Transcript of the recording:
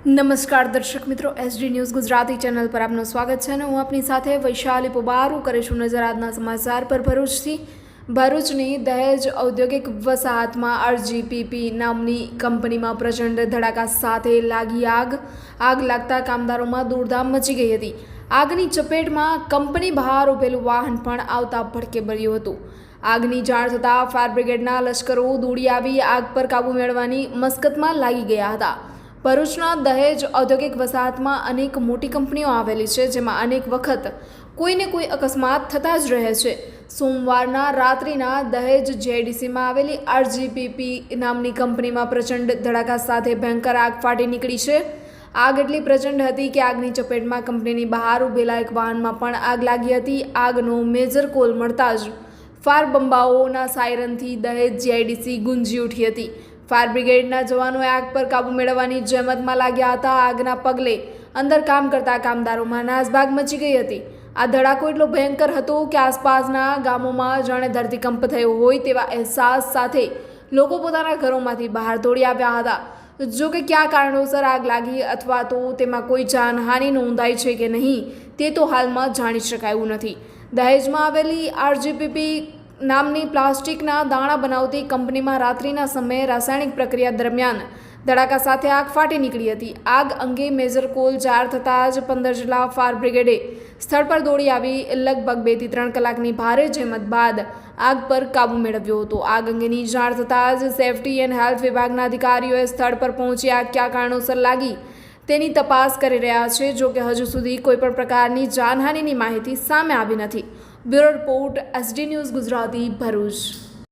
નમસ્કાર દર્શક મિત્રો, એસડી ન્યૂઝ ગુજરાતી ચેનલ પર આપનું સ્વાગત છે અને હું આપની સાથે વૈશાલી પોબારું કરીશું નજર આજના સમાચાર પર. ભરૂચની દહેજ ઔદ્યોગિક વસાહતમાં આરજીપીપી નામની કંપનીમાં પ્રચંડ ધડાકા સાથે લાગી આગ લાગતા કામદારોમાં દોડધામ મચી ગઈ હતી. આગની ચપેટમાં કંપની બહાર ઉભેલું વાહન પણ આવતા ભડકે બળ્યું હતું. આગની જાણ થતાં ફાયર બ્રિગેડના લશ્કરો દોડી આવી આગ પર કાબૂ મેળવવાની મશક્કતમાં લાગી ગયા હતા. ભરૂચના દહેજ ઔદ્યોગિક વસાહતમાં અનેક મોટી કંપનીઓ આવેલી છે, જેમાં અનેક વખત કોઈને કોઈ અકસ્માત થતા જ રહે છે. સોમવારના રાત્રિના દહેજ જેડીસીમાં આવેલી આરજીપીપી નામની કંપનીમાં પ્રચંડ ધડાકા સાથે ભયંકર આગ ફાટી નીકળી છે. આગ એટલી પ્રચંડ હતી કે આગની ચપેટમાં કંપનીની બહાર ઉભેલા એક વાહનમાં પણ આગ લાગી હતી. આગનો મેજર કોલ મળતા જ ફાયર બંબાઓના સાયરનથી દહેજ જેડીસી ગુંજી ઉઠી હતી. ફાયર બ્રિગેડના જવાનોએ આગ પર કાબૂ મેળવવાની જહેમતમાં લાગ્યા હતા. આગના પગલે અંદર કામ કરતા કામદારોમાં નાસભાગ મચી ગઈ હતી. આ ધડાકો એટલો ભયંકર હતો કે આસપાસના ગામોમાં જાણે ધરતીકંપ થયો હોય તેવા અહેસાસ સાથે લોકો પોતાના ઘરોમાંથી બહાર દોડી આવ્યા હતા. જો કે કયા કારણોસર આગ લાગી અથવા તો તેમાં કોઈ જાનહાનિ નોંધાઈ છે કે નહીં તે તો હાલમાં જાણી શકાયું નથી. દહેજમાં આવેલી આરજીપીપી નામની પ્લાસ્ટિકના દાણા બનાવતી કંપનીમાં રાત્રિના સમયે રાસાયણિક પ્રક્રિયા દરમિયાન ધડાકા સાથે આગ ફાટી નીકળી હતી. આગ અંગે મેજર કોલ જાહેર થતાં જ 15 જેટલા ફાયર બ્રિગેડે સ્થળ પર દોડી આવી લગભગ 2 થી 3 કલાકની ભારે જહેમત બાદ આગ પર કાબૂ મેળવ્યો હતો. આગ અંગેની જાણ થતાં જ સેફટી એન્ડ હેલ્થ વિભાગના અધિકારીઓએ સ્થળ પર પહોંચી આગ કયા કારણોસર લાગી તેની તપાસ કરી રહ્યા છે. જો કે હજુ સુધી કોઈપણ પ્રકારની જાનહાનિની માહિતી સામે આવી નથી. Bureau report, SD news Gujarati, Bharuch.